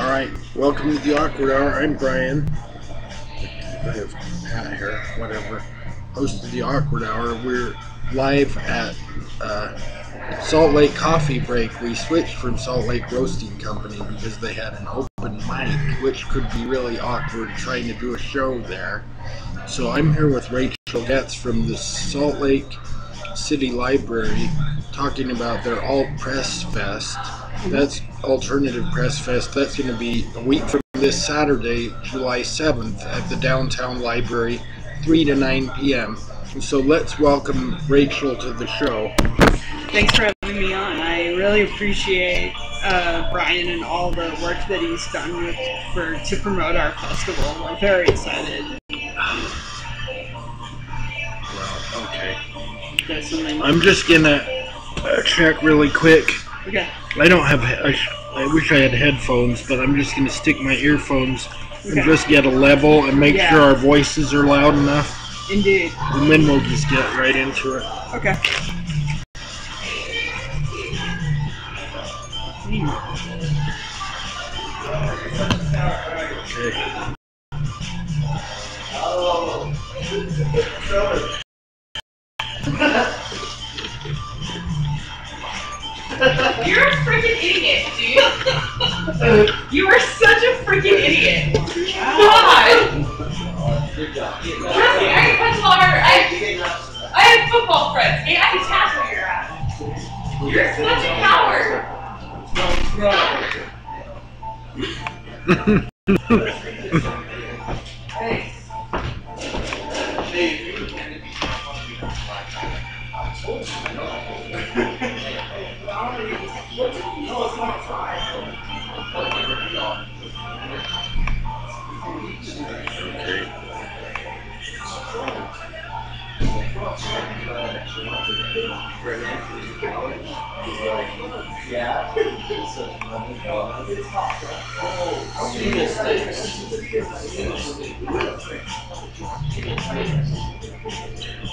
Alright, welcome to the Awkward Hour. I'm Brian. I have Pat here, whatever. Host of the Awkward Hour. We're live at Salt Lake Coffee Break. We switched from Salt Lake Roasting Company because they had an open mic, which could be really awkward trying to do a show there. So I'm here with Rachel Getz from the Salt Lake City Library talking about their All Press Fest. That's Alternative Press Fest. That's going to be a week from this Saturday, July 7th, at the Downtown Library, 3 to 9 p.m. So let's welcome Rachel to the show. Thanks for having me on. I really appreciate Brian and all the work that he's done to promote our festival. We're very excited. Well, okay. There's something. I'm just going to check really quick. Okay. I don't have. I wish I had headphones, but I'm just going to stick my earphones and just get a level and make sure our voices are loud enough. Indeed. And then we'll just get right into it. Okay. You're a freaking idiot, dude. You are such a freaking idiot. God. Trust me, I can punch a lot harder. I have football friends. Hey, I can tackle your ass. You're such a coward. Thanks.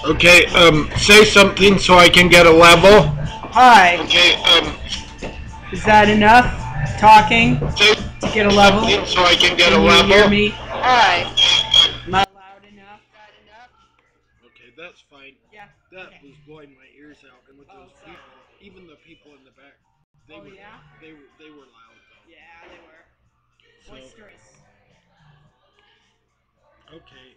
Okay, say something so I can get a level. Hi. Okay, Is that enough talking say to get a level? something so I can get a Can you level. hear me? Hi. Am I loud enough? Okay, that's fine. Yeah. That Okay. was blowing my ears out, and with those sorry. people, even the people in the back, they were Yeah? they were loud though. Yeah, they were. So Boisterous. okay,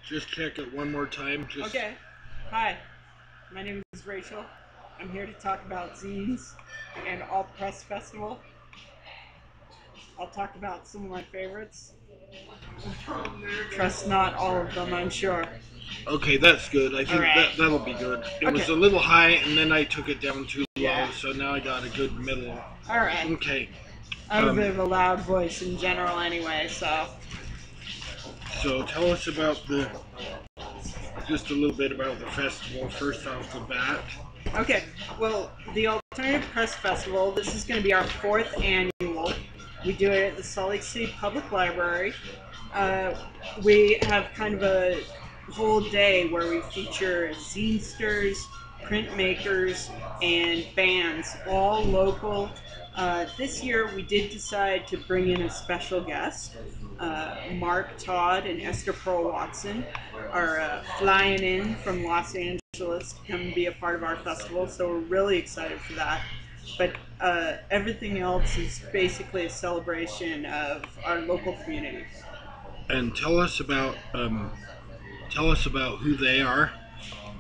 just check it one more time. Just Okay. Hi. My name is Rachel. I'm here to talk about Zines and All Press Festival. I'll talk about some of my favorites. Trust not all of them, I'm sure. Okay, that's good. I think Alright. that'll be good. It was Okay. a little high, and then I took it down too Yeah. low, so now I got a good middle. Alright. Okay. I have a bit of a loud voice in general anyway, so. So tell us about just a little bit about the festival first off the bat. Okay, well, the Alternative Press Festival, this is going to be our 4th annual. We do it at the Salt Lake City Public Library. We have kind of a whole day where we feature zinesters, printmakers, and bands, all local. This year we did decide to bring in a special guest. Mark Todd and Esther Pearl Watson are flying in from Los Angeles to come be a part of our festival, so we're really excited for that. But everything else is basically a celebration of our local community. And tell us about who they are.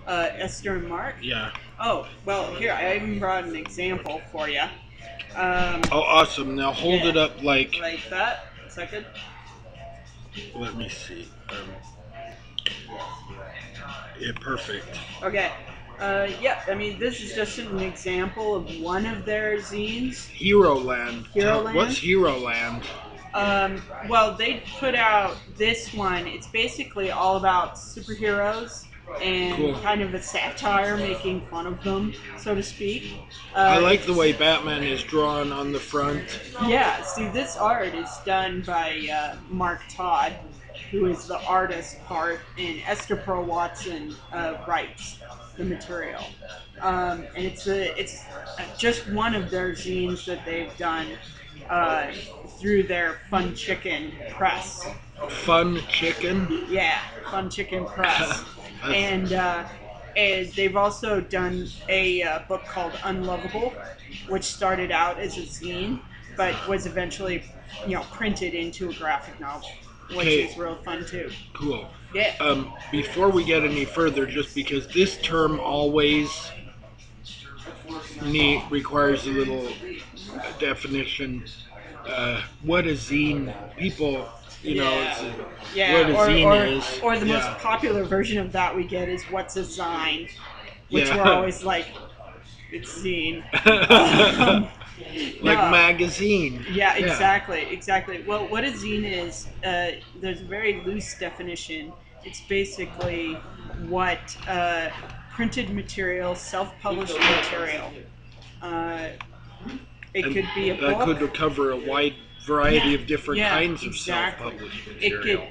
Esther and Mark? Yeah. Oh, well, here, I even brought an example for you. Oh, awesome. Now hold it up like that. A second. Let me see. Yeah, perfect. Okay. Yeah, I mean, this is just an example of one of their zines. Hero Land. Land? What's Hero Land? Well, they put out this one. It's basically all about superheroes and kind of a satire making fun of them, so to speak. I like the way Batman is drawn on the front. Yeah, see, this art is done by Mark Todd. who is the artist part, and Esther Pearl Watson writes the material. And it's just one of their zines that they've done uh, through their Fun Chicken press. Fun Chicken. Yeah, Fun Chicken Press. That's- And they've also done a book called Unlovable, which started out as a zine, but was eventually, printed into a graphic novel, which Okay. is real fun too. Cool. Yeah. Before we get any further, just because this term always requires a little definition. What a zine, people, Yeah, what a zine is. or the most Yeah. popular version of that we get is what's a zine, which Yeah. we're always like, it's zine. Like No. magazine. Yeah, exactly. Well, what a zine is, there's a very loose definition. It's basically what printed material, self-published material. Uh, it And could be a that book. could cover a wide variety of different Yeah, kinds of exactly. self-published It material.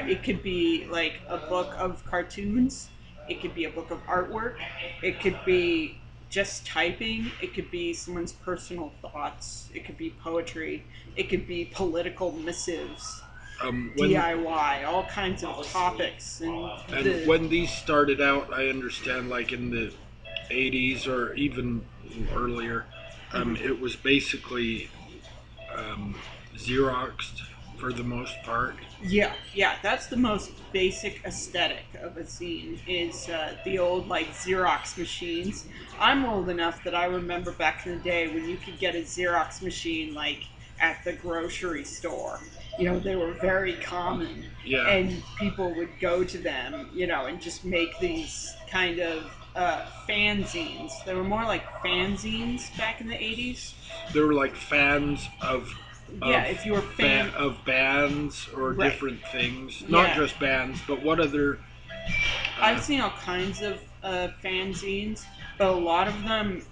it could be like a book of cartoons. It could be a book of artwork. It could be just typing. It could be someone's personal thoughts. It could be poetry. It could be political missives, When DIY, all kinds of topics. And when these started out, I understand, like in the 80s or even earlier, it was basically Xeroxed for the most part. Yeah, that's the most basic aesthetic of a zine is the old like Xerox machines. I'm old enough that I remember back in the day when you could get a Xerox machine like at the grocery store. They were very common, Yeah. and people would go to them, and just make these kind of fanzines. They were more like fanzines back in the 80s. They were like fans of Yeah, if you were fan of bands or Right. different things. Not Yeah. just bands, but what other... I've seen all kinds of fanzines, but a lot of them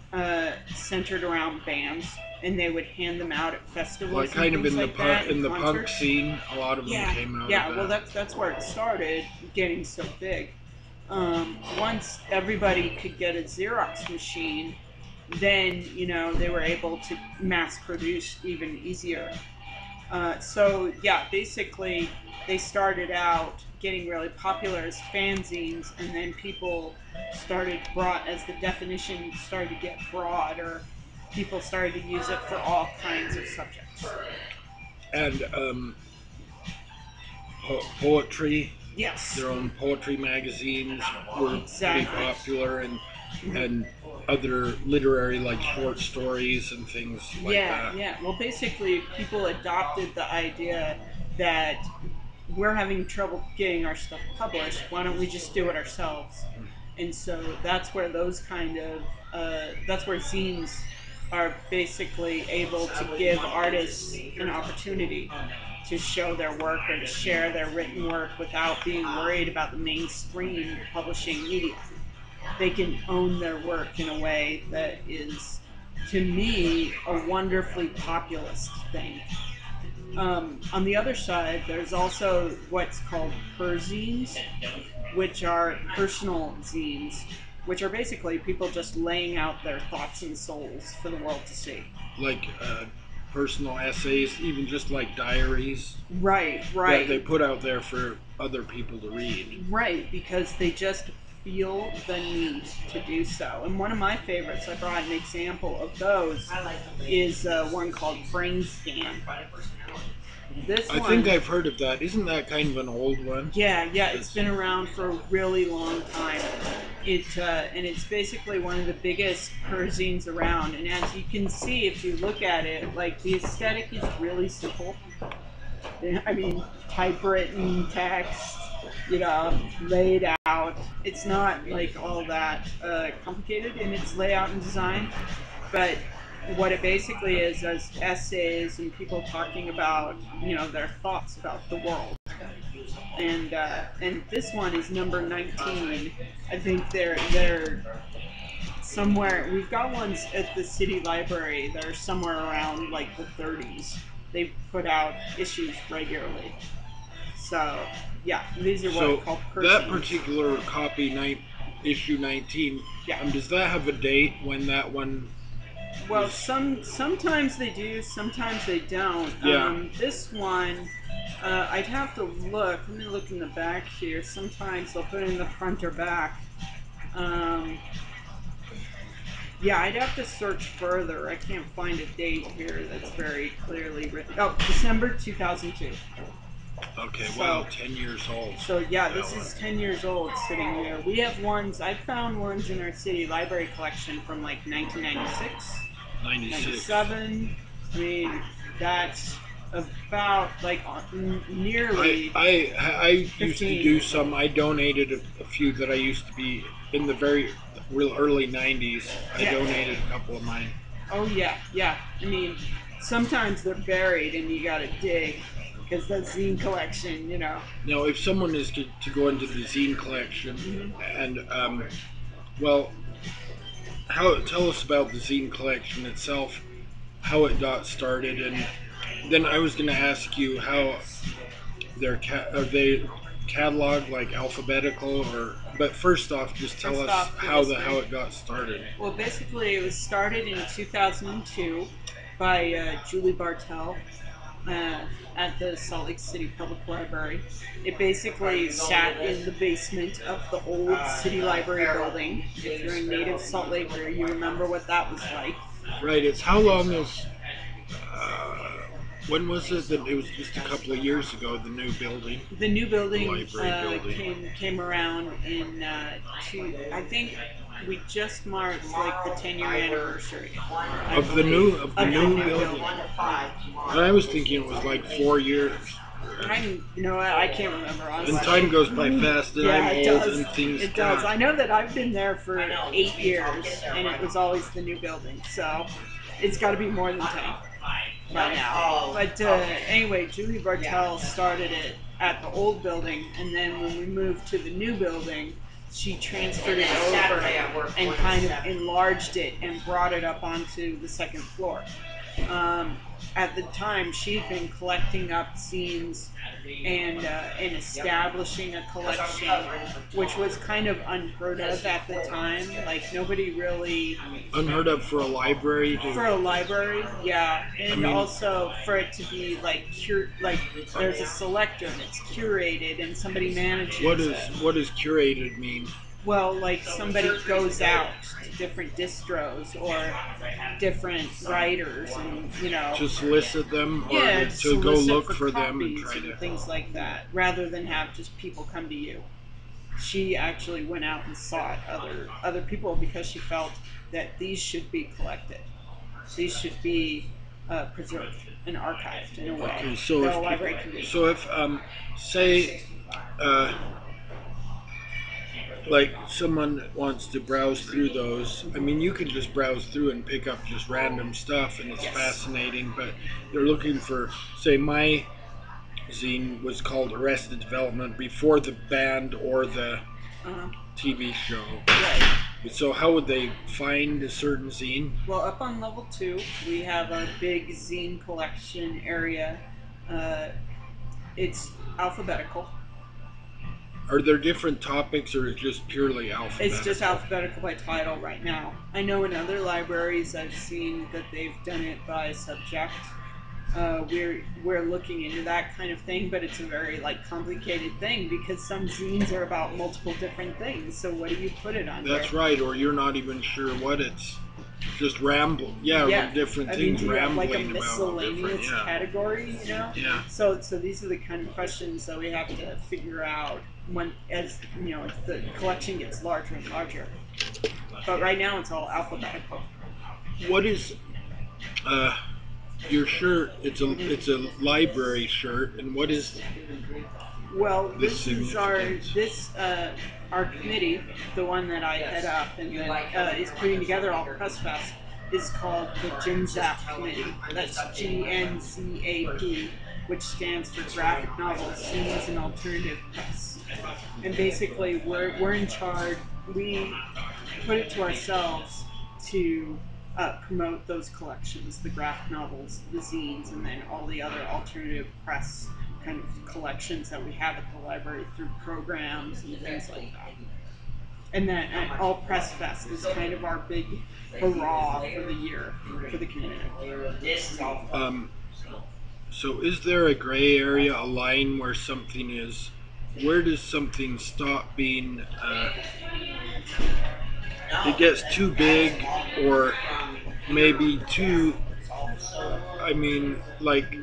centered around bands, and they would hand them out at festivals. Like kind and of things in like the that, in the punk concerts. scene, a lot of them Yeah, came out yeah. of Well, that. that's where it started, getting so big. Once everybody could get a Xerox machine, then they were able to mass produce even easier. So yeah, basically they started out getting really popular as fanzines, and then people started brought as the definition started to get broader. People started to use it for all kinds of subjects. And poetry, Yes, their own poetry magazines were Exactly. pretty popular, and other literary like short stories and things like that. yeah. Well, basically, people adopted the idea that we're having trouble getting our stuff published. Why don't we just do it ourselves? And so that's where that's where zines are basically able to give artists an opportunity to show their work or to share their written work without being worried about the mainstream publishing media. They can own their work in a way that is, to me, a wonderfully populist thing. On the other side, there's also what's called perzines, which are personal zines, which are basically people just laying out their thoughts and souls for the world to see. Like personal essays, even just like diaries Right, that they put out there for other people to read. Right, because they just feel the need to do so. And one of my favorites, I brought an example of those, is one called Brain Scan. I think I've heard of that. Isn't that kind of an old one? Yeah, it's been around for a really long time. And it's basically one of the biggest perzines around. And as you can see, if you look at it, like the aesthetic is really simple. I mean, typewritten text, laid out. It's not like all that complicated in its layout and design, but what it basically is essays and people talking about their thoughts about the world. And this one is number 19. I think they're somewhere. We've got ones at the city library that are somewhere around like the 30s. They put out issues regularly. So yeah, these are what So are called that persons. particular copy, issue 19, Yeah. does that have a date when that one? Well, was- sometimes they do, sometimes they don't. Yeah. This one, I'd have to look. Let me look in the back here. Sometimes they'll put it in the front or back. Um, yeah, I'd have to search further. I can't find a date here that's very clearly written. Oh, December 2002. Okay. So- Wow. 10 years old. So yeah, this That is 10 years old sitting here. We have ones, I found ones in our city library collection from like 1996, 96. 97. I mean, that's about like nearly. I used to 15. do some. I donated a few that I used to be in the very real early 90s. I Yeah. donated a couple of mine. Oh yeah, yeah. I mean, sometimes they're buried and you gotta dig because that zine collection, you know. Now, if someone is to go into the zine collection, and well, tell us about the zine collection itself, how it got started, and then I was going to ask you how are they cataloged like alphabetical, or but first off, just tell First us off, how yes, how it got started. Well, basically, it was started in 2002 by Julie Bartel at the Salt Lake City Public Library. It basically sat in the basement of the old city library building. If you're a native Salt Laker, you remember what that was like. Right. It's how long is. When was it that it was just a couple of years ago? The new building. The new building, Library building. came around in I think we just marked like the 10-year anniversary Of the new building. building. And I was thinking it was like 4 years. You know what? I can't remember honestly. And time goes by fast, and Yeah, I'm it old, does. and things. It does. I know that I've been there for 8 years, and it was always the new building. So it's got to be more than 10 by now. But anyway, Julie Bartel started it at the old building, and then when we moved to the new building, she transferred it over and kind of enlarged it and brought it up onto the second floor. At the time, she'd been collecting up zines and establishing a collection, which was kind of unheard of at the time. Like nobody really Unheard of for a library. for a library, yeah, and I mean- also for it to be like like there's a selector and it's curated and somebody manages. What it. does curated mean? Well, like somebody goes out to different distros or different writers, and you know, To solicit them, or yeah, to go solicit look for them and copies try to. things like that, rather than have just people come to you. She actually went out and sought other people because she felt that these should be collected. These should be preserved and archived in a way Okay, so that a library can do. if say like someone wants to browse through those, I mean, you can just browse through and pick up just random stuff, and it's Yes. fascinating. But they're looking for, say, my zine was called Arrested Development before the band or the Uh-huh. TV show. Right. So how would they find a certain zine? Well, up on level 2, we have our big zine collection area. It's alphabetical. Are there different topics, or is it just purely alphabetical? It's just alphabetical by title right now. I know in other libraries I've seen that they've done it by subject. We're looking into that kind of thing, but it's a very like complicated thing because some zines are about multiple different things. So what do you put it under? That's right, or you're not even sure what it's. Just ramble. Yeah, different I mean, things do you have like a rambling about. miscellaneous different- category, you know? Yeah. So these are the kind of questions that we have to figure out when, as you know, as the collection gets larger and larger. But right now it's all alphabetical. What is your shirt? It's a library shirt, and what is Well, the this is significance? our committee, the one that I head up and that is putting together all Press Fest, is called the GNZAP Committee. That's GNZAP, which stands for Graphic Novels, Zines, and Alternative Press. And basically, we're in charge. We put it to ourselves to promote those collections, the graphic novels, the zines, and then all the other alternative press kind of collections that we have at the library through programs and things like that. And then All Press Fest is kind of our big hurrah for the year for the community. So is there a gray area, a line where something is? Where does something stop being? It gets too big, or maybe too. I mean, like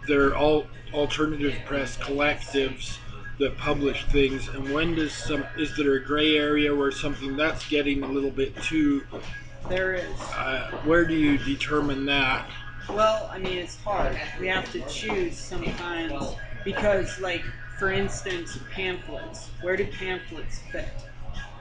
they're all alternative press collectives that publish things, and when does some? Is there a gray area where something that's getting a little bit too? There is. Where do you determine that? Well, I mean, it's hard. We have to choose sometimes because, like, for instance, pamphlets. Where do pamphlets fit?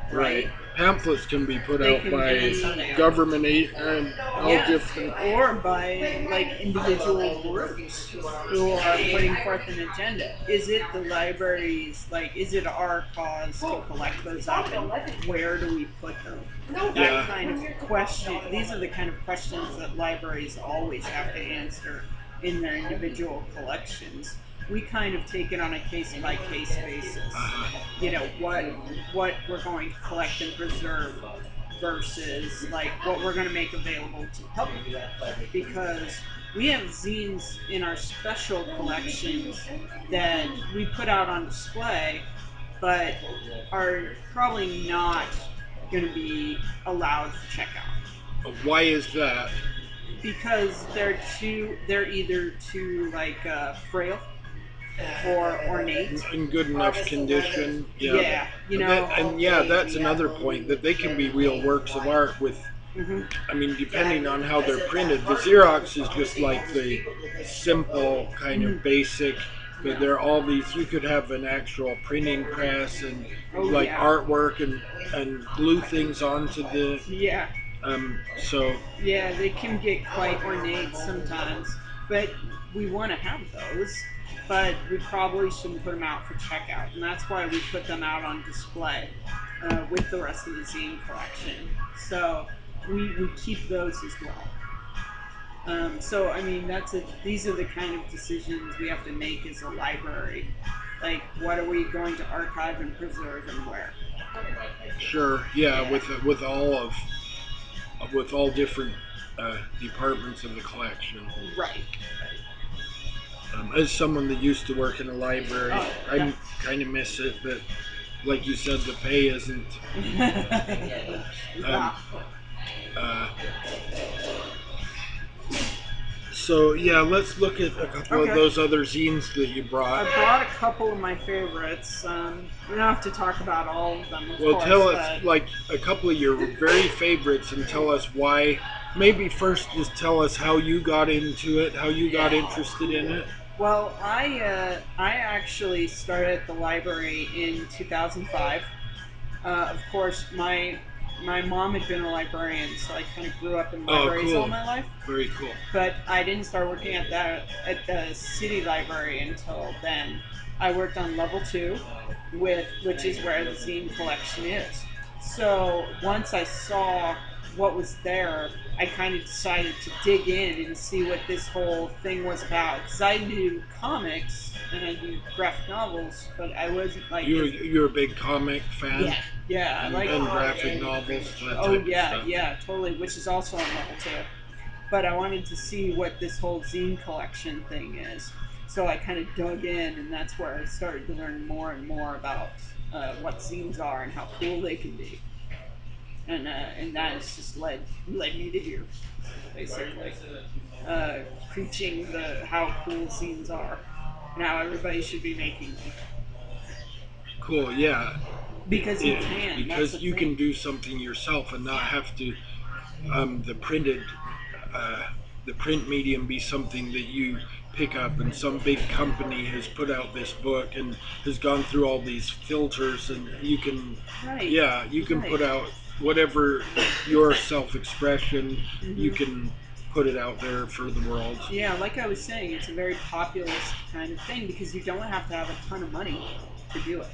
Right. Pamphlets can be put They out can by be- government and all different. or by like individual groups who are putting forth an agenda. Is it the libraries? Like, is it our cause to collect those up, and where do we put them? That kind of question. These are the kind of questions that libraries always have to answer in their individual collections. We kind of take it on a case-by-case basis. You know, what we're going to collect and preserve versus like what we're going to make available to the public. Because we have zines in our special collections that we put out on display, but are probably not going to be allowed for checkout. Why is that? Because they're either too like frail or ornate. In good enough condition. Yeah, you know. That's another point, that they can be real works of art with. I mean, depending on how they're printed. The Xerox is just like the simple kind of basic, but there are all these. You could have an actual printing press and artwork and glue things onto the. So. Yeah, they can get quite ornate sometimes, but we want to have those. But we probably shouldn't put them out for checkout, and that's why we put them out on display with the rest of the zine collection. So we keep those as well. So I mean, these are the kind of decisions we have to make as a library. Like, what are we going to archive and preserve, and where? Sure. Yeah. With all different departments of the collection. Right. As someone that used to work in a library, I kind of miss it, but like you said, the pay isn't. So yeah, let's look at a couple of those other zines that you brought. I brought a couple of my favorites. We don't have to talk about all of them. Of course, tell us like a couple of your very favorites and tell us why. Maybe first just tell us how you got into it, how you got interested in it. Well, I actually started at the library in 2005. Of course, my mom had been a librarian, so I kind of grew up in libraries all my life. Very cool. But I didn't start working at the city library until then. I worked on level 2, which is where the zine collection is. So once I saw what was there, I kind of decided to dig in and see what this whole thing was about. Because I do comics and I do graphic novels, but I wasn't like... You're a big comic fan? Yeah, I like... And graphic novels, that type of stuff. Yeah, totally, which is also on level 2. But I wanted to see what this whole zine collection thing is. So I kind of dug in, and that's where I started to learn more and more about what zines are and how cool they can be. And that has just led me to here, basically, preaching how cool zines are and how everybody should be making them. Cool, yeah. Because you can. Because you can do something yourself and not have to the print medium be something that you pick up, and some big company has put out this book and has gone through all these filters, and you can put out whatever your self-expression, you can put it out there for the world. Yeah, like I was saying, it's a very populist kind of thing because you don't have to have a ton of money to do it.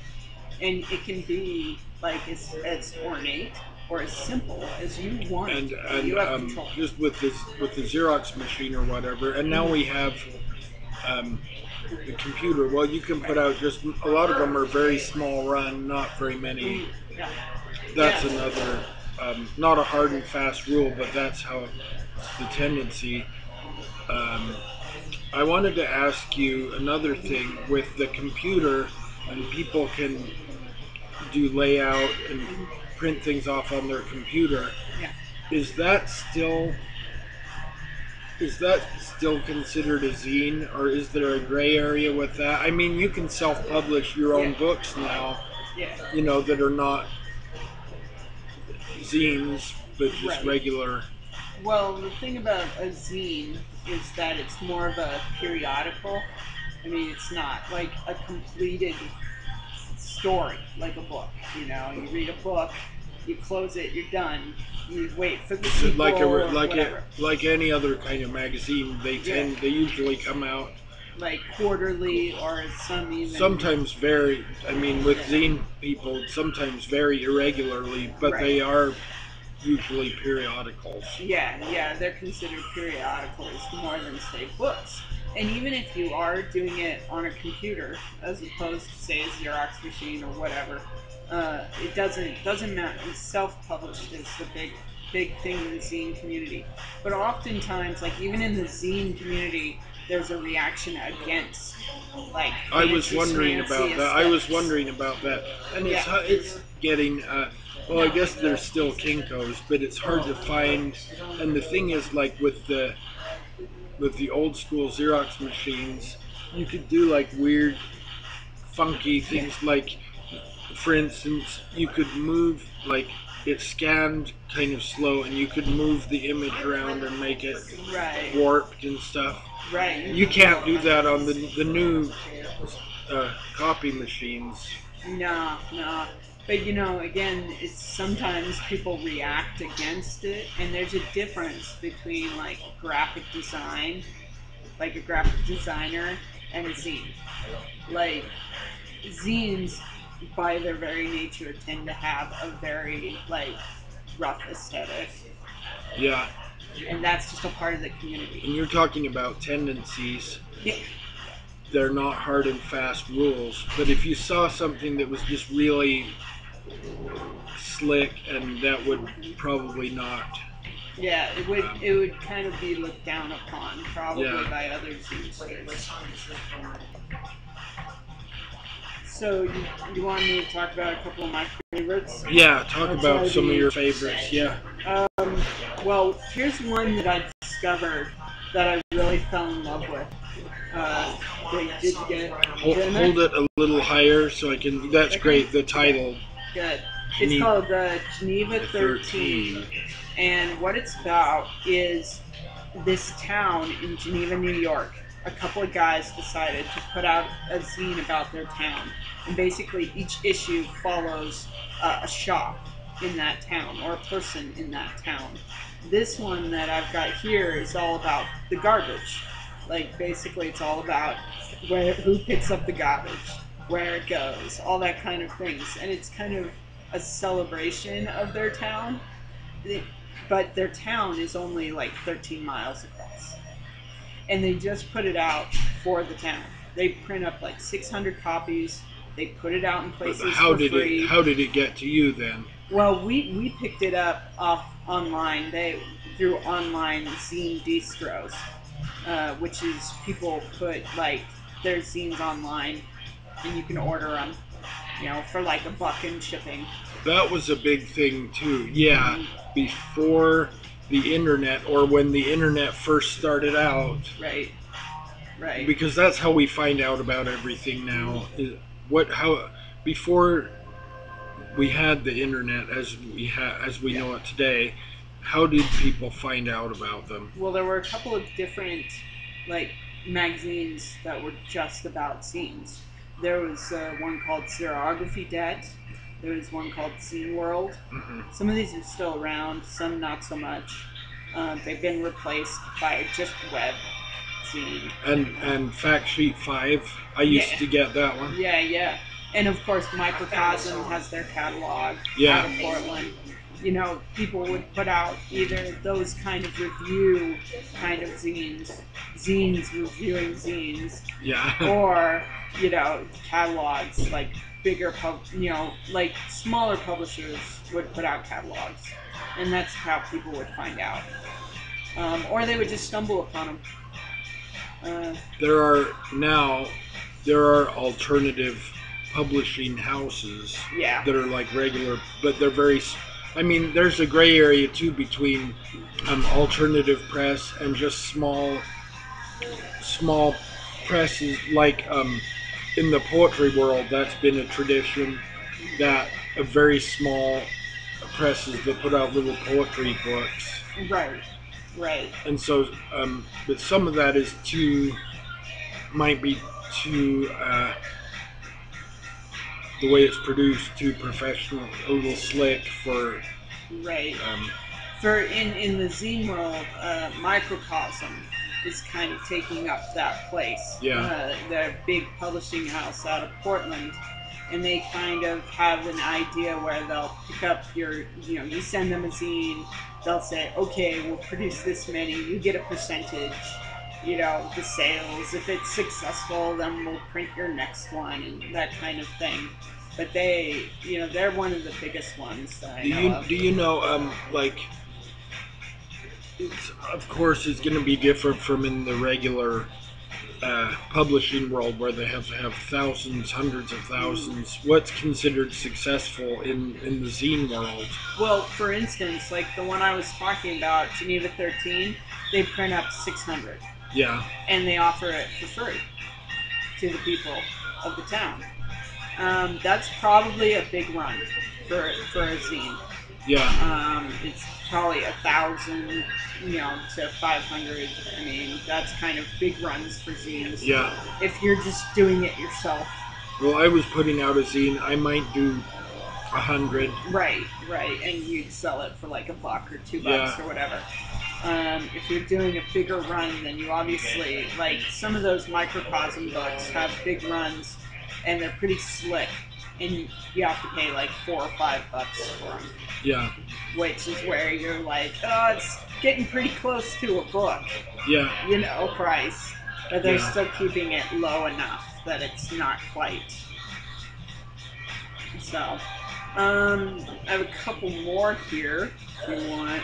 And it can be like as ornate or as simple as you want. And you have control. Just with the Xerox machine or whatever, and now we have the computer. Well, you can put out just a lot of them are very small run, not very many. Yeah. That's Yeah. another, not a hard and fast rule, but that's how the tendency. Um, I wanted to ask you another thing with the computer, and people can do layout and print things off on their computer. Yeah. Is that still is that still considered a zine, or is there a gray area with that? I mean, you can self-publish your own Yeah. books now, Yeah. that are not zines, but just Right. regular. Well, the thing about a zine is that it's more of a periodical. I mean, it's not like a completed story like a book. You read a book, you close it, you're done. You wait for the Is it sequel like a or like it whatever. like any other kind of magazine? Yeah, They usually come out like quarterly or some even. sometimes very. I mean, with Yeah, zine people, sometimes very irregularly, but right. they are usually periodicals. Yeah, they're considered periodicals more than say books. And even if you are doing it on a computer as opposed to say a Xerox machine or whatever, it doesn't matter. It's self-published is the big thing in the zine community. But oftentimes, like even in the zine community, there's a reaction against like I was fancy wondering schmancy about that. I was aesthetics. wondering about that, and Yeah, it's getting. Well, I guess there's still Kinkos, but it's hard to find. And the thing is, like with the old school Xerox machines, you could do like weird, funky yeah, things. Like, for instance, you could move like it scanned kind of slow, and you could move the image around and make it right, warped and stuff. right. You can't do that on the new copy machines. No. But again, it's sometimes people react against it, and there's a difference between like graphic design, like a graphic designer, and a zine. Like zines, by their very nature, tend to have a very like rough aesthetic, Yeah, and that's just a part of the community. and you're talking about tendencies. Yeah, They're not hard and fast rules, but if you saw something that was just really slick, and that would probably not. yeah, it would Um, it would kind of be looked down upon probably yeah, by other zinesters. So you want me to talk about a couple of my favorites? yeah. Talk I'll about try some of to. your favorites. Yeah. Well, here's one that I discovered that I really fell in love with. Did you get it? Hold it a little higher so I can. That's Okay. great. The title. Good. It's Geneva called Geneva 13. And what it's about is this town in Geneva, New York. A couple of guys decided to put out a zine about their town. And basically, each issue follows a shop in that town or a person in that town. This one that I've got here is all about the garbage. Like, basically, it's all about who picks up the garbage, where it goes, all that kind of things. And it's kind of a celebration of their town. But their town is only like 13 miles across. And they just put it out for the town. They print up like 600 copies. They put it out in places How for did free. how did it get to you then? Well, we picked it up off online. Through online zine distros, which is people put like their zines online, and you can order them, for like $1 in shipping. That was a big thing too. Yeah, before the internet, or when the internet first started out. Right. Right. Because that's how we find out about everything now. How before we had the internet as we know it today, how did people find out about them? Well, there were a couple of different like magazines that were just about zines. There was one called Xerography Debt. There was one called Zine World. Hmm. Some of these are still around, some not so much. They've been replaced by just web zine. And Fact Sheet 5, I used to get that one. Yeah. And of course, Microcosm has their catalog Yeah. out of Portland. people would put out either those kind of review kind of zines reviewing zines, Yeah. or catalogs, like like smaller publishers would put out catalogs, and that's how people would find out, or they would just stumble upon them. There are alternative publishing houses Yeah. that are like regular, but they're very. I mean, there's a gray area too between alternative press and just small presses. Like in the poetry world, that's been a tradition that a very small presses that put out little poetry books. Right. And so, but some of that is might be too, the way it's produced, too professional, a little slick for. Right. For in the zine world, Microcosm is kind of taking up that place. Yeah. The big publishing house out of Portland, and they kind of have an idea where they'll pick up you send them a zine, they'll say, okay, we'll produce this many, you get a percentage, the sales. If it's successful, then we'll print your next one, and that kind of thing. But they're one of the biggest ones that I know of. Do you know, like, of course, it's going to be different from in the regular publishing world where they have to have thousands, hundreds of thousands. What's considered successful in the zine world? Well, for instance, like the one I was talking about, Geneva 13, they print up 600. Yeah. And they offer it for free to the people of the town. That's probably a big run for a zine. Yeah. It's probably 1,000, to 500. I mean, that's kind of big runs for zines. Yeah. If you're just doing it yourself. Well, I was putting out a zine. I might do 100. Right, and you'd sell it for like $1 or $2 Yeah. or whatever. If you're doing a bigger run, then you obviously, like, some of those Microcosm books have big runs, and they're pretty slick, and you have to pay like $4 or $5 for them. Yeah. Which is where you're like, oh, it's getting pretty close to a book. Yeah. Price. But they're Yeah. still keeping it low enough that it's not quite. So, I have a couple more here if you want.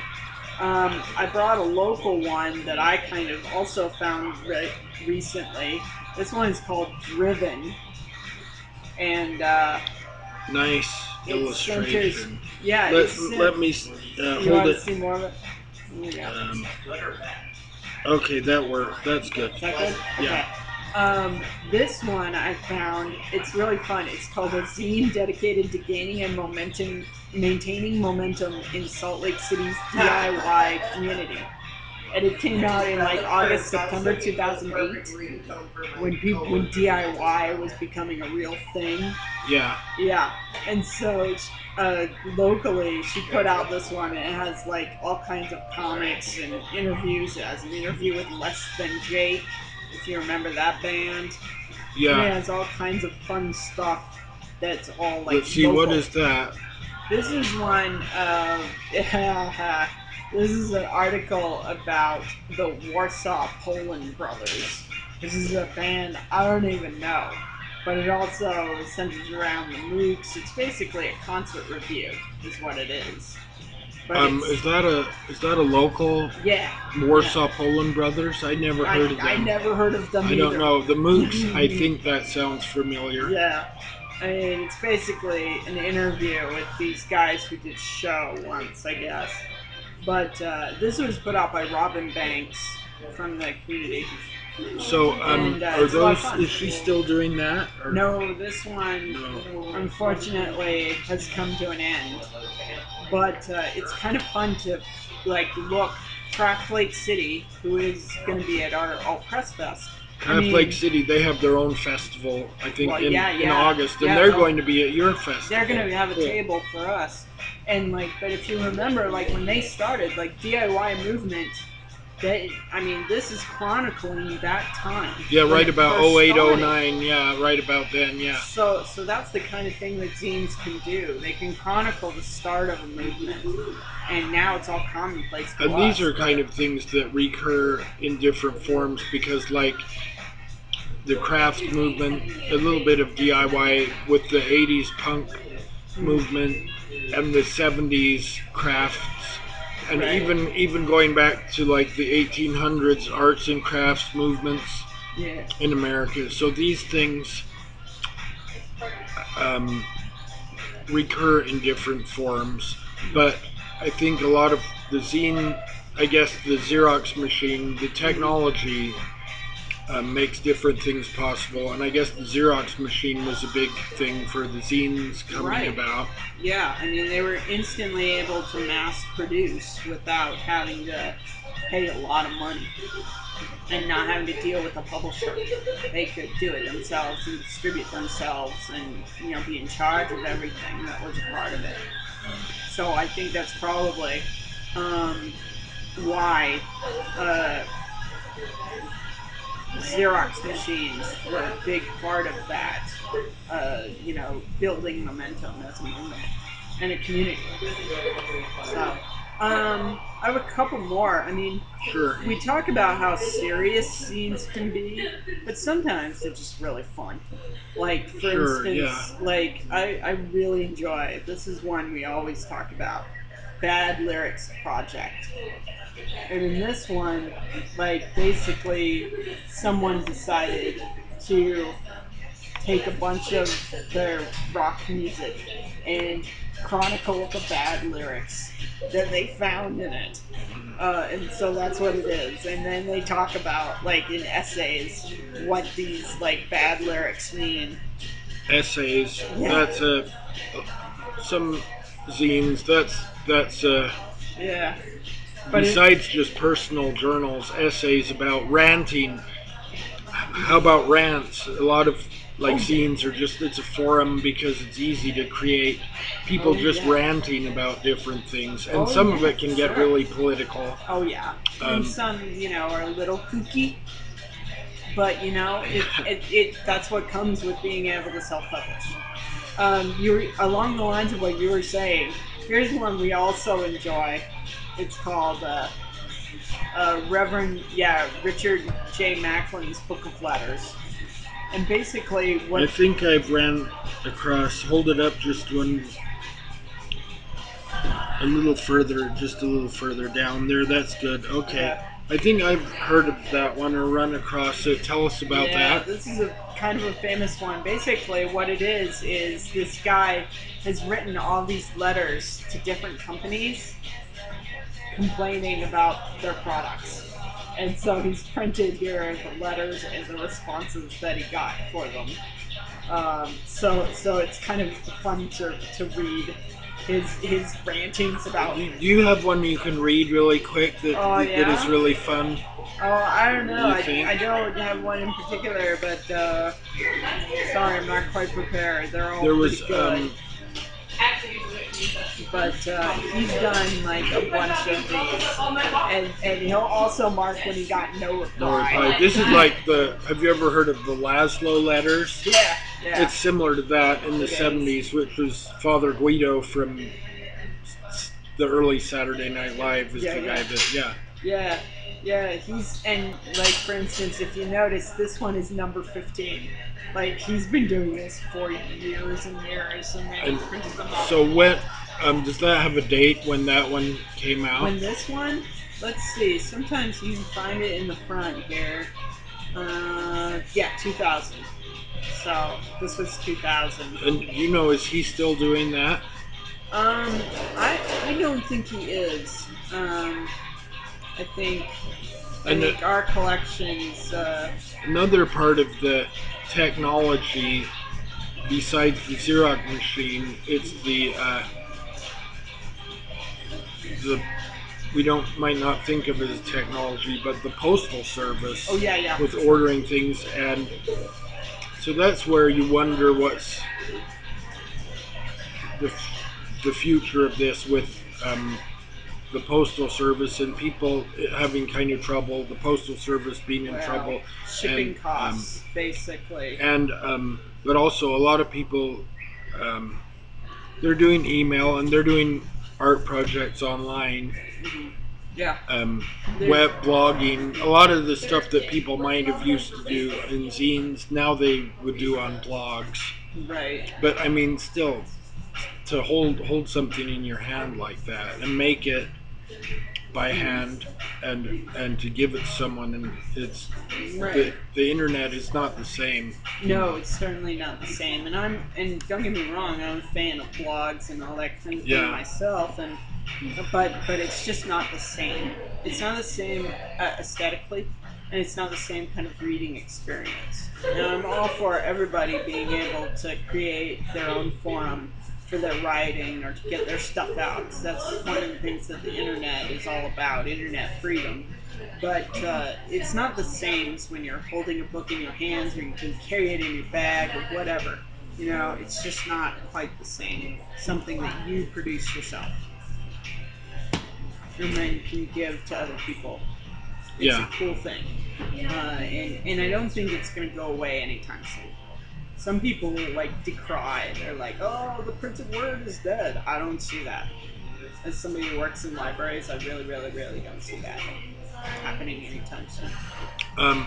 I brought a local one that I kind of also found recently. This one is called Driven. And nice illustration. Yeah. Let me you hold want it. to see more of it? Yeah. Okay, that worked. That's good. Is that good? Yeah. Okay. This one I found, it's really fun. It's called a zine dedicated to gaining and maintaining momentum in Salt Lake City's DIY community. And it came out in like August, September 2008, when DIY was becoming a real thing. Yeah. Yeah. And so locally, she put out this one, and it has like all kinds of comics and interviews. It has an interview with Less Than Jake, if you remember that band. Yeah. And it has all kinds of fun stuff that's all like. Let's see, local. what is that? This is one. This is an article about the Warsaw Poland Brothers. This is a band I don't even know, but it also centers around the MOOCs. It's basically a concert review, is what it is. But Is that a local? Yeah. Warsaw Poland Brothers? I never heard of them. I never heard of them. I either. don't know the MOOCs. I think that sounds familiar. Yeah. I mean, it's basically an interview with these guys who did show once, I guess. But this was put out by Robin Banks from the community. So, are those? Is she still doing that? Or? No, this one, unfortunately, has come to an end. But it's kind of fun to look. Craft Lake City, who is going to be at our Alt Press Fest. Craft Lake City, they have their own festival, I think, in August, and they're going to be at your festival. They're going to have a table for us. And but if you remember, when they started, DIY movement I mean, this is chronicling that time. Yeah, when right it about first 08, started. 09. Yeah, right about then. Yeah. So that's the kind of thing that zines can do. They can chronicle the start of a movement, and now it's all commonplace to And us. these are but- kind of things that recur in different forms because, like, the craft movement, a little bit of DIY with the 80s punk movement and the 70s crafts, and Right. even going back to like the 1800s arts and crafts movements Yeah. in America. So these things um, recur in different forms, but I think a lot of the zine, I guess the Xerox machine, the technology makes different things possible, and I guess the Xerox machine was a big thing for the zines coming Right. about. Yeah, I mean, they were instantly able to mass produce without having to pay a lot of money and not having to deal with a publisher. They could do it themselves and distribute themselves and, be in charge of everything that was a part of it. So I think that's probably why Xerox machines were a big part of that, building momentum as a movement and a community. So, I have a couple more. I mean, Sure. we talk about how serious scenes can be, but sometimes they're just really fun. Like, for Sure, instance, I really enjoy, this is one we always talk about, Bad Lyrics Project. And in this one, basically, someone decided to take a bunch of their rock music and chronicle the bad lyrics that they found in it. And so that's what it is. And then they talk about, in essays, what these, bad lyrics mean. Essays. Yeah. That's some zines. That's Yeah. But besides just personal journals, essays about ranting. How about rants? A lot of zines are just, it's a forum because it's easy to create people just yeah. ranting about different things, and Oh, some of yeah, it can get sure. really political. Oh, yeah. And some, are a little kooky. But that's what comes with being able to self-publish. You along the lines of what you were saying. Here's one we also enjoy. It's called Reverend Richard J. Macklin's Book of Letters, and basically I what think I've ran across. Hold it up just one. Just a little further down there. That's good. Okay. Yeah. I think I've heard of that one or run across it. Tell us about that. This is a kind of a famous one. Basically, what it is this guy has written all these letters to different companies complaining about their products. And so he's printed here the letters and the responses that he got for them. So it's kind of fun to read his rantings about. Do you have one you can read really quick that is really fun? Oh, I don't know. You I don't have one in particular, but sorry, I'm not quite prepared. They're all pretty good. But he's done a bunch of these, and he'll also mark when he got no reply. This is have you ever heard of the Laszlo letters? Yeah. It's similar to that in the 70s, which was Father Guido from the early Saturday Night Live is the guy that, Yeah, he's, and for instance, if you notice, this one is number 15. He's been doing this for years and years, and then he printed them up. So when, does that have a date when that one came out? When this one, let's see, sometimes you can find it in the front here. 2000. So this was 2000. And is he still doing that? I don't think he is. I think our collections. Another part of the technology, besides the Xerox machine, it's the we might not think of it as technology, but the postal service. Oh yeah. With ordering things, and so that's where you wonder what's the future of this with the postal service and people having kind of trouble, the postal service being in trouble, shipping and costs, basically. and but also a lot of people, um, they're doing email and they're doing art projects online, Yeah. web blogging, a lot of the stuff that people might have used to do in zines, now they would do on blogs. Right. But I mean, still, to hold something in your hand like that and make it by hand and to give it to someone, and it's Right. the internet is not the same. No, it's certainly not the same. And don't get me wrong, I'm a fan of blogs and all that kind of thing Yeah. myself, and but it's just not the same. It's not the same aesthetically, and it's not the same kind of reading experience. And I'm all for everybody being able to create their own forum for their writing or to get their stuff out. 'Cause that's one of the things that the internet is all about, internet freedom. But it's not the same as when you're holding a book in your hands or you can carry it in your bag or whatever. You know, it's just not quite the same. Something that you produce yourself and then can give to other people. It's a cool thing. And I don't think it's going to go away anytime soon. Some people like decry. They're like, oh, the printed word is dead. I don't see that. As somebody who works in libraries, I really, really, really don't see that happening anytime soon.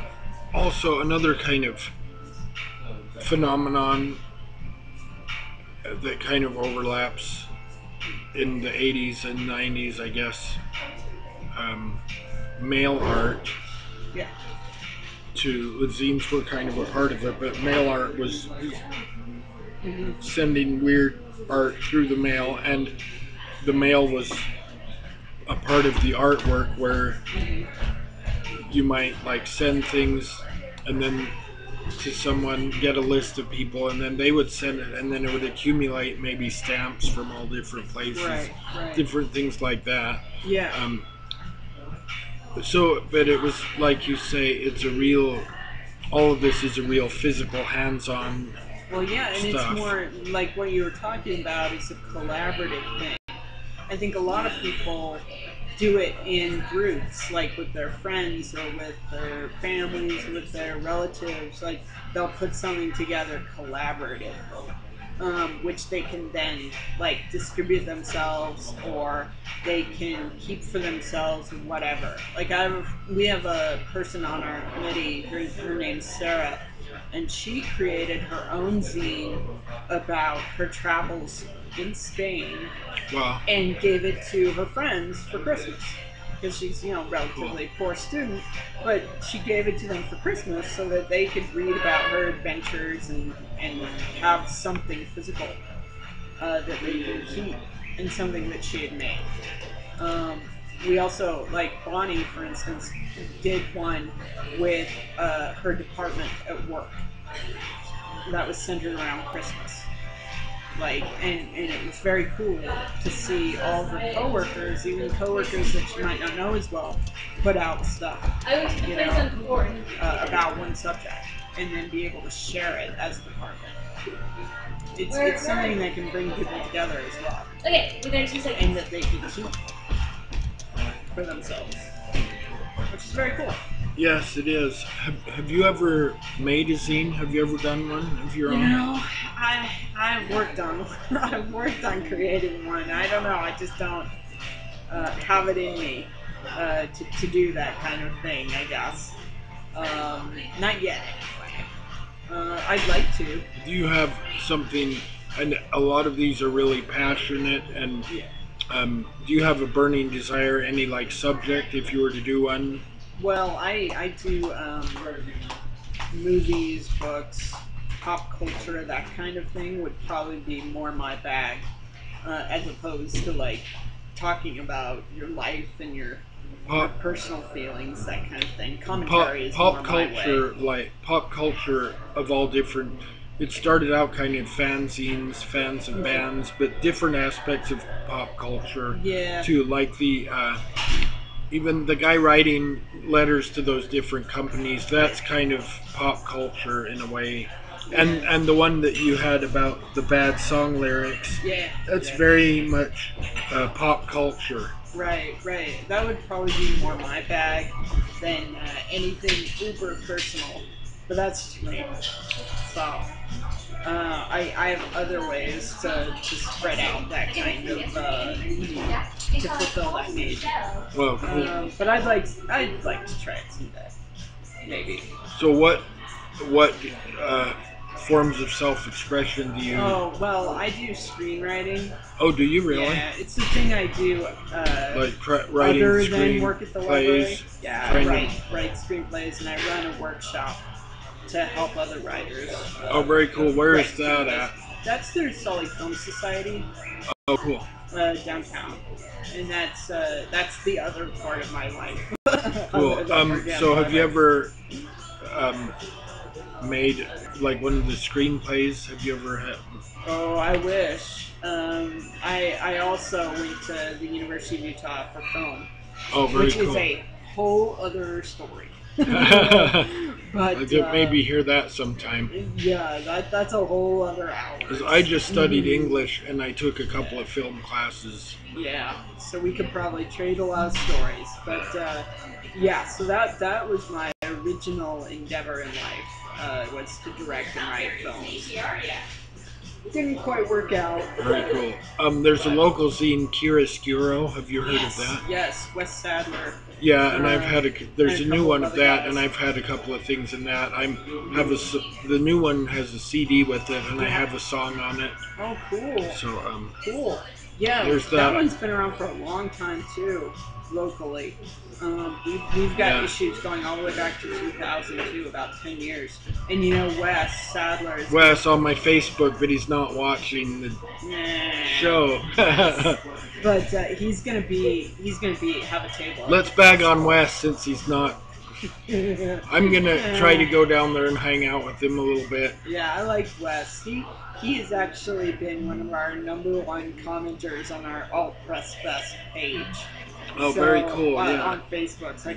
Also, another kind of phenomenon that kind of overlaps in the 80s and 90s, I guess, mail art. Yeah. To zines were kind of a part of it, but mail art was sending weird art through the mail, and the mail was a part of the artwork where you might like send things and then to someone, get a list of people, and then they would send it, and then it would accumulate maybe stamps from all different places, Right. different things like that. Yeah. So, but it was like you say, it's a real, all of this is a real physical, hands-on Well, yeah, and stuff. it's more like what you were talking about is a collaborative thing. I think a lot of people do it in groups, like with their friends or with their families, with their relatives. Like they'll put something together collaboratively, which they can then like distribute themselves or they can keep for themselves or whatever. Like we have a person on our committee. Her name's Sarah, and she created her own zine about her travels in Spain. Wow. And gave it to her friends for Christmas because she's, you know, relatively poor student, but she gave it to them for Christmas so that they could read about her adventures and have something physical that they could keep and something that she had made. We also, like Bonnie, for instance, did one with her department at work that was centered around Christmas. Like, and it was very cool to see all of her coworkers, even coworkers that she might not know as well, put out stuff, you know, about one subject, and then be able to share it as a department. It's something that can bring people together as well. Okay, we got 2 seconds. And that they can keep for themselves, which is very cool. Yes, it is. Have you ever made a zine? Have you ever done one of your own? You know, I've worked on creating one. I don't know. I just don't have it in me to do that kind of thing, I guess. Not yet, anyway. I'd like to. Do you have something? And a lot of these are really passionate. And do you have a burning desire? Any like subject, if you were to do one? Well, I do movies, books, pop culture, that kind of thing would probably be more my bag, as opposed to like talking about your life and your personal feelings, that kind of thing. Commentary is more culture, my way. like pop culture of all different. It started out kind of fanzines, fans of bands, but different aspects of pop culture too, like the. Even the guy writing letters to those different companies, that's kind of pop culture in a way. And the one that you had about the bad song lyrics, Yeah. that's yeah. very much pop culture. Right. That would probably be more my bag than anything uber personal. But that's just me. So I have other ways to spread out that kind of need to fulfill that need. Well, cool. But I'd like to try it someday, maybe. So what forms of self-expression do you? Oh well, I do screenwriting. Oh, do you really? Yeah, it's the thing I do. Like writing Other than work at the library. screenplays? Yeah, trying I to- write screenplays and I run a workshop to help other writers. Oh, very cool. Where write is that screenplays. at? That's through Sully Film Society Oh, cool. downtown, and that's the other part of my life. Cool. Other than working at So the have you library. ever made like one of the screenplays? Have you ever had? Oh, I wish. I also went to the University of Utah for film, Oh, very which cool. is a whole other story. I But could maybe hear that sometime. yeah, that's a whole other hour. Because I just studied English and I took a couple of film classes. Yeah, so we could probably trade a lot of stories, but yeah, so that was my original endeavor in life, was to direct and write films. Didn't quite work out. Very cool. There's a local zine, Chiaroscuro. Have you heard of that? Yes, Wes Sadler. Yeah, and I've had there's a and a new couple one of of other that, guys. and I've had a couple of things in that. The new one has a CD with it, and I have a song on it. Oh, cool. So Cool. Yeah, There's that that. one's been around for a long time too, locally. We've got Yeah. issues going all the way back to 2002, about 10 years. And you know, Wes Sadler is. Wes on my Facebook, but he's not watching the Nah. show. But he's gonna have a table. Let's bag on Wes since he's not. I'm gonna try to go down there and hang out with him a little bit. Yeah, I like Wes. He has actually been one of our #1 commenters on our Alt Press Fest page. Oh, very cool. On, Yeah. on Facebook, so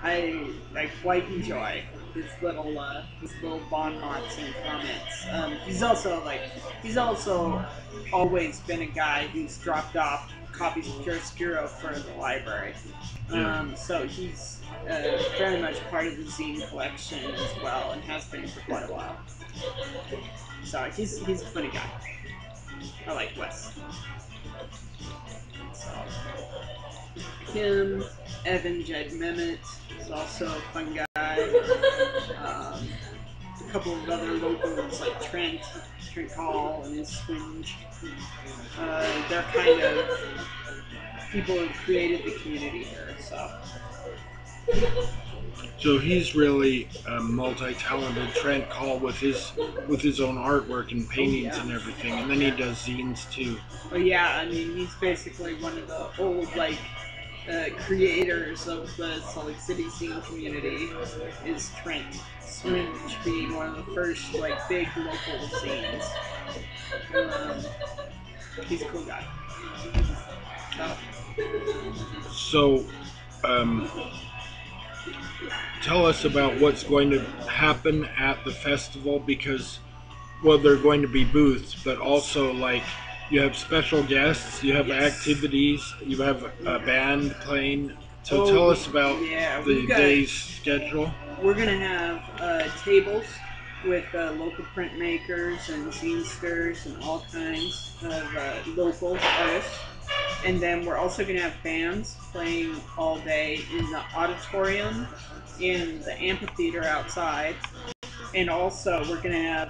I quite enjoy his little bon mots and comments. He's also always been a guy who's dropped off copies of Chiaroscuro for the library. So he's very much part of the zine collection as well, and has been for quite a while. So he's a funny guy. I like Wes. So him, Evan Jed Mehmet is also a fun guy. A couple of other locals like Trent Hall and his Swinge. They're kind of people who created the community here. So he's really multi-talented. Trent Hall with his own artwork and paintings and everything, and then he does zines too. Oh yeah, I mean he's basically one of the old creators of the Salt Lake City zine community. Is Trent Swinge being one of the first big local zines. He's a cool guy. So, tell us about what's going to happen at the festival, because, well, there are going to be booths, but also you have special guests, you have Yes. activities, you have a band playing. So Oh, tell us about yeah, the we've got- day's schedule. We're gonna have tables with local printmakers and zinesters and all kinds of local artists. And then we're also going to have bands playing all day in the auditorium, in the amphitheater outside. And also we're going to have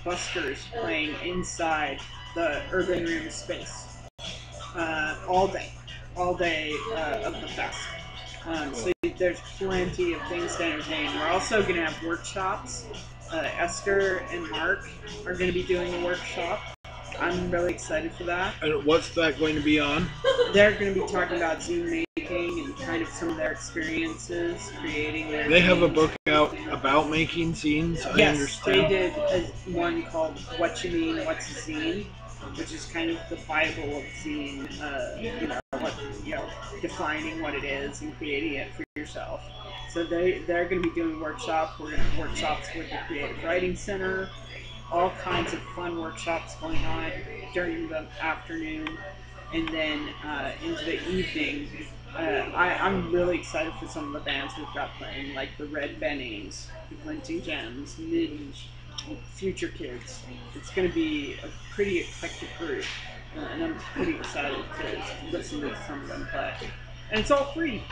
buskers playing inside the urban room space all day of the fest. So there's plenty of things to entertain. We're also going to have workshops. Esther and Mark are going to be doing a workshop. I'm really excited for that. And what's that going to be on? They're going to be talking about zine making and kind of some of their experiences creating their. They have a zines. book out about making zines, I Yes, understand. they did one called "What You Mean, What's a Zine," which is kind of the Bible of zine. defining what it is and creating it for yourself. So they're going to be doing workshops. We're going to have workshops with the Creative Writing Center. All kinds of fun workshops going on during the afternoon, and then into the evening. I'm really excited for some of the bands we've got playing, like the Red Bennings, the Glinting Gems, Midge, Future Kids. It's going to be a pretty eclectic group, and I'm pretty excited to listen to some of them play. And it's all free.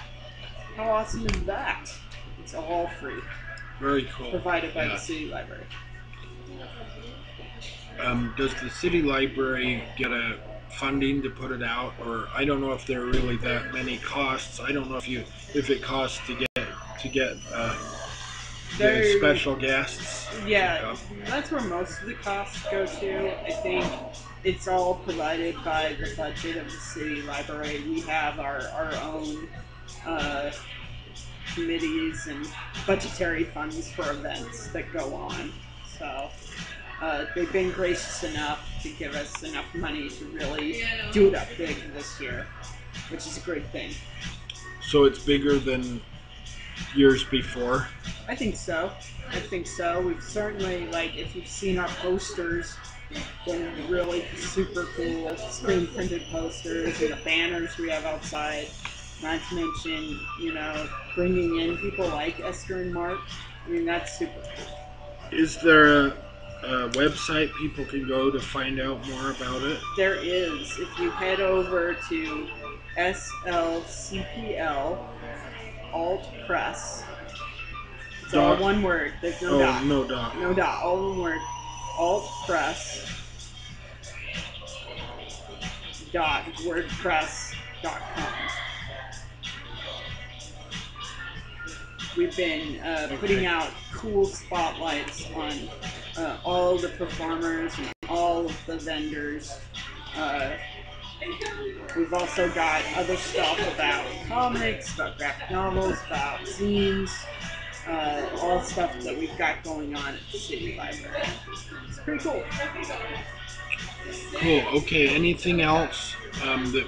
How awesome is that? It's all free. Very cool. Provided by the City Library. Does the city library get a funding to put it out, or I don't know if there are really that many costs. I don't know if it costs to get the special guests. Yeah, that's where most of the costs go to. I think it's all provided by the budget of the city library. We have our own committees and budgetary funds for events that go on. So they've been gracious enough to give us enough money to really do it up big this year, which is a great thing. So it's bigger than years before? I think so. We've certainly, like, if you've seen our posters, they're really super cool, screen printed posters, and the banners we have outside. Not to mention, bringing in people like Esther and Mark. I mean, that's super cool. Is there a website people can go to find out more about it? There is. If you head over to SLCPL Alt Press, it's all one word. There's no dot. No dot. No dot. All one word. Altpress. .wordpress.com. We've been putting out cool spotlights on all the performers and all of the vendors. We've also got other stuff about comics, about graphic novels, about zines, all stuff that we've got going on at the City Library. It's pretty cool. Cool. Okay. Anything else that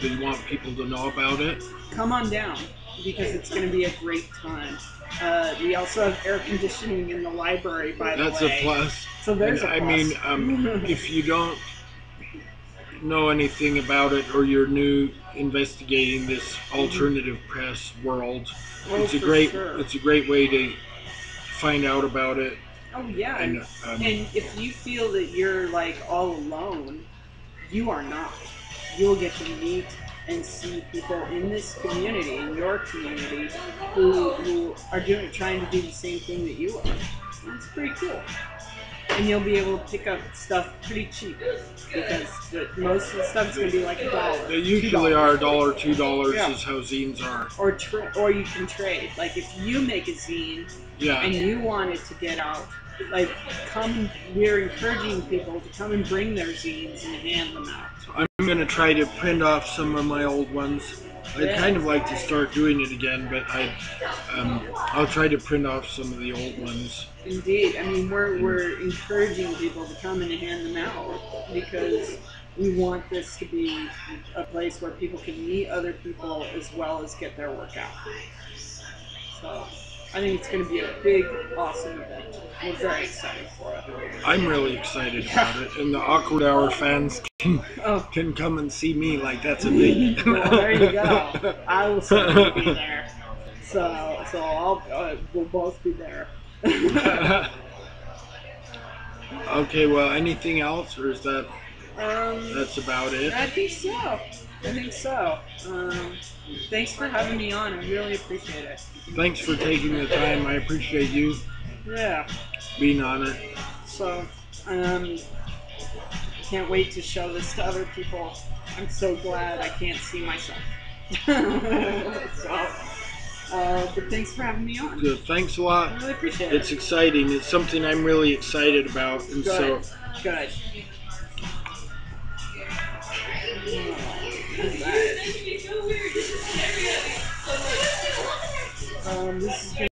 you want people to know about it? Come on down, because it's going to be a great time. We also have air conditioning in the library, by the way. That's a plus. So there's a plus. I mean, if you don't know anything about it, or you're new investigating this alternative press world, it's a great way to find out about it. Oh yeah, and if you feel that you're like all alone, you are not. You'll get to meet and see people in this community, in your community, who are trying to do the same thing that you are. It's pretty cool. And you'll be able to pick up stuff pretty cheap, because most of the stuff is going to be like $1. They usually are $1, $2 Yeah. is how zines are. Or you can trade. Like if you make a zine and you want it to get out, like we're encouraging people to come and bring their zines and hand them out. I'm going to try to print off some of my old ones. I'd kind of like to start doing it again, but I'll try to print off some of the old ones. Indeed. I mean, we're encouraging people to come in and hand them out, because we want this to be a place where people can meet other people as well as get their work out. So I think it's going to be a big, awesome event. We're very excited for it. I'm really excited about it, and the Awkward Hour fans can come and see me. Like, that's a big. Well, there you go. I will certainly be there. So we'll both be there. Okay. Well, anything else, or is that that's about it? I think so. Thanks for having me on. I really appreciate it. Thanks for taking the time. I appreciate you being on it. So, can't wait to show this to other people. I'm so glad I can't see myself. But thanks for having me on. Good. Thanks a lot. I really appreciate it. It's exciting. It's something I'm really excited about, and Good. This is